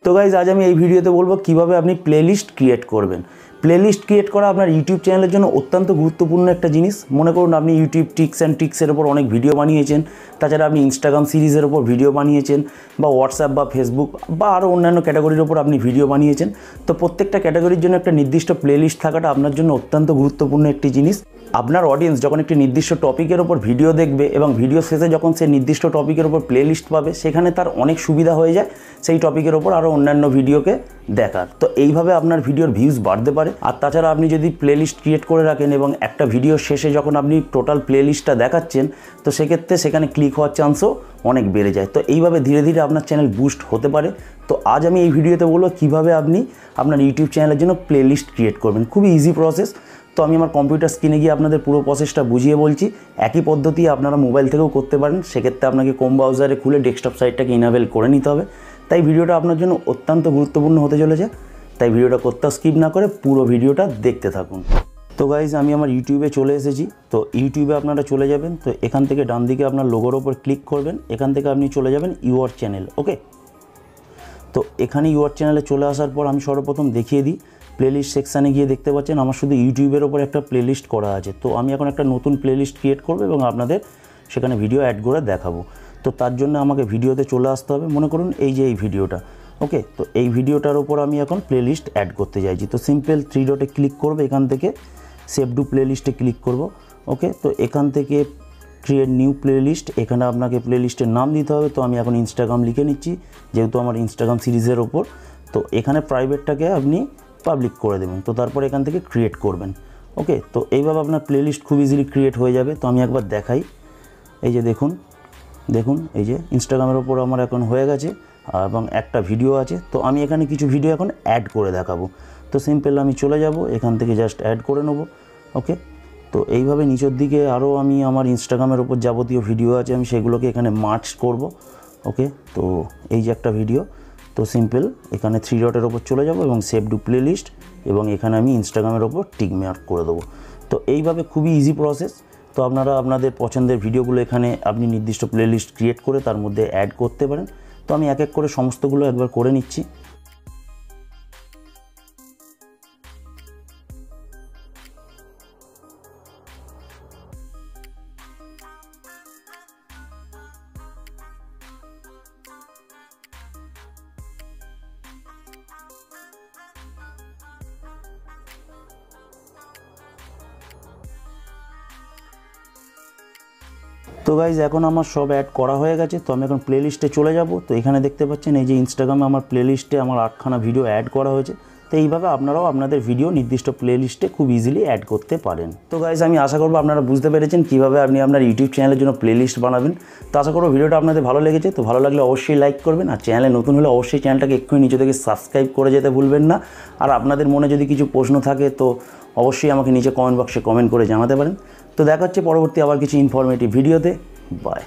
तो गाइज आज আমি এই ভিডিওতে বলবো কিভাবে আপনি প্লেলিস্ট ক্রিয়েট করবেন। প্লেলিস্ট ক্রিয়েট করা আপনার ইউটিউব চ্যানেলের জন্য অত্যন্ত গুরুত্বপূর্ণ একটা জিনিস। মনে করুন আপনি ইউটিউব টিপস অ্যান্ড ট্রিক্সের উপর অনেক ভিডিও বানিয়েছেন, তাছাড়া আপনি ইনস্টাগ্রাম সিরিজের উপর ভিডিও বানিয়েছেন, বা হোয়াটসঅ্যাপ বা ফেসবুক বা আরও অন্যান্য ক্যাটাগরির উপর আপনি ভিডিও বানিয়েছেন। তো প্রত্যেকটা ক্যাটাগরির জন্য একটা নির্দিষ্ট প্লেলিস্ট থাকাটা আপনার জন্য অত্যন্ত গুরুত্বপূর্ণ একটি জিনিস। আপনার অডিয়েন্স যখন একটি নির্দিষ্ট টপিকের ওপর ভিডিও দেখবে এবং ভিডিও শেষে যখন সে নির্দিষ্ট টপিকের ওপর প্লেলিস্ট পাবে, সেখানে তার অনেক সুবিধা হয়ে যায় সেই টপিকের ওপর আরও অন্যান্য ভিডিওকে দেখার। তো এইভাবে আপনার ভিডিওর ভিউজ বাড়তে পারে। আর তাছাড়া আপনি যদি প্লেলিস্ট ক্রিয়েট করে রাখেন এবং একটা ভিডিও শেষে যখন আপনি টোটাল প্লেলিস্টটা দেখাচ্ছেন, তো সেক্ষেত্রে সেখানে ক্লিক হওয়ার চান্সও অনেক বেড়ে যায়। তো এইভাবে ধীরে ধীরে আপনার চ্যানেল বুস্ট হতে পারে। তো আজ আমি এই ভিডিওতে বলবো কীভাবে আপনি আপনার ইউটিউব চ্যানেলের জন্য প্লেলিস্ট ক্রিয়েট করবেন। খুবই ইজি প্রসেস। তো আমি আমার কম্পিউটার স্ক্রিনে গিয়ে আপনাদের পুরো প্রসেসটা বুঝিয়ে বলছি। একই পদ্ধতি আপনারা মোবাইল থেকেও করতে পারেন। সেক্ষেত্রে আপনাকে ক্রোম ব্রাউজারে খুলে ডেস্কটপ সাইটটাকে ইনেবল করে নিতে হবে। তাই ভিডিওটা আপনার জন্য অত্যন্ত গুরুত্বপূর্ণ হতে চলেছে। তাই ভিডিওটা করতে স্কিপ না করে পুরো ভিডিওটা দেখতে থাকুন। তো গাইজ আমি আমার ইউটিউবে চলে এসেছি। তো ইউটিউবে আপনারা চলে যাবেন। তো এখান থেকে ডান দিকে আপনার লোগোর ওপর ক্লিক করবেন। এখান থেকে আপনি চলে যাবেন ইউর চ্যানেল। ওকে, তো এখানে ইউর চ্যানেলে চলে আসার পর আমি সর্বপ্রথম দেখিয়ে দিই। প্লেলিস্ট সেকশানে গিয়ে দেখতে পাচ্ছেন আমার শুধু ইউটিউবের ওপর একটা প্লেলিস্ট করা আছে। তো আমি এখন একটা নতুন প্লেলিস্ট ক্রিয়েট করবো এবং আপনাদের সেখানে ভিডিও অ্যাড করে দেখাবো। তো তার জন্য আমাকে ভিডিওতে চলে আসতে হবে। মনে করুন এই যে এই ভিডিওটা। ওকে, তো এই ভিডিওটার ওপর আমি এখন প্লেলিস্ট অ্যাড করতে চাইছি। তো সিম্পল 3 ডটে ক্লিক করবো। এখান থেকে সেভ টু প্লেলিস্টে ক্লিক করব। ওকে, তো এখান থেকে ক্রিয়েট নিউ প্লেলিস্ট, এখানে আপনাকে প্লেলিস্টের নাম দিতে হবে। তো আমি এখন ইনস্টাগ্রাম লিখে নিচ্ছি, যেহেতু আমার ইনস্টাগ্রাম সিরিজের ওপর। তো এখানে প্রাইভেটটাকে আপনি পাবলিক করে দেবেন। তো তারপর এখান থেকে ক্রিয়েট করবেন। ওকে, তো এইভাবে আপনার প্লেলিস্ট খুব ইজিলি ক্রিয়েট হয়ে যাবে। তো আমি একবার দেখাই। এই যে দেখুন এই যে ইনস্টাগ্রামের ওপর আমার এখন হয়ে গেছে এবং একটা ভিডিও আছে। তো আমি এখানে কিছু ভিডিও এখন অ্যাড করে দেখাবো। তো সিম্পল আমি চলে যাব, এখান থেকে জাস্ট অ্যাড করে নেব। ওকে, তো এইভাবে নিচের দিকে আরও আমি আমার ইনস্টাগ্রামের ওপর যাবতীয় ভিডিও আছে, আমি সেগুলোকে এখানে মার্চ করব। ওকে, তো এই যে একটা ভিডিও। তো সিম্পল এখানে 3 ডটের ওপর চলে যাব এবং সেভ টু প্লেলিস্ট, এবং এখানে আমি ইনস্টাগ্রামের ওপর টিক মার্ক করে দেবো। তো এইভাবে খুবই ইজি প্রসেস। তো আপনারা আপনাদের পছন্দের ভিডিওগুলো এখানে আপনি নির্দিষ্ট প্লেলিস্ট ক্রিয়েট করে তার মধ্যে অ্যাড করতে পারেন। তো আমি এক এক করে সমস্তগুলো একবার করে নিচ্ছি। তো গাইজ এখন আমার সব অ্যাড করা হয়ে গেছে। তো আমি এখন প্লেলিস্টে চলে যাব। তো এখানে দেখতে পাচ্ছেন এই যে ইনস্টাগ্রামে আমার প্লেলিস্টে আমার 8খানা ভিডিও অ্যাড করা হয়েছে। তো এইভাবে আপনারাও আপনাদের ভিডিও নির্দিষ্ট প্লেলিস্টে খুব ইজিলি অ্যাড করতে পারেন। তো গাইজ আমি আশা করবো আপনারা বুঝতে পেরেছেন কীভাবে আপনি আপনার ইউটিউব চ্যানেলের জন্য প্লেলিস্ট বানাবেন। তো আশা করবো ভিডিওটা আপনাদের ভালো লেগেছে। তো ভালো লাগলে অবশ্যই লাইক করবেন, আর চ্যানেলে নতুন হলে অবশ্যই চ্যানেলটাকে এক্ষুনি নিচে থেকে সাবস্ক্রাইব করে যেতে ভুলবেন না। আর আপনাদের মনে যদি কিছু প্রশ্ন থাকে তো অবশ্যই আমাকে নিচে কমেন্ট বক্সে কমেন্ট করে জানাতে পারেন। তো দেখা হচ্ছে পরবর্তী আবার কিছু ইনফরমেটিভ ভিডিওতে। বাই।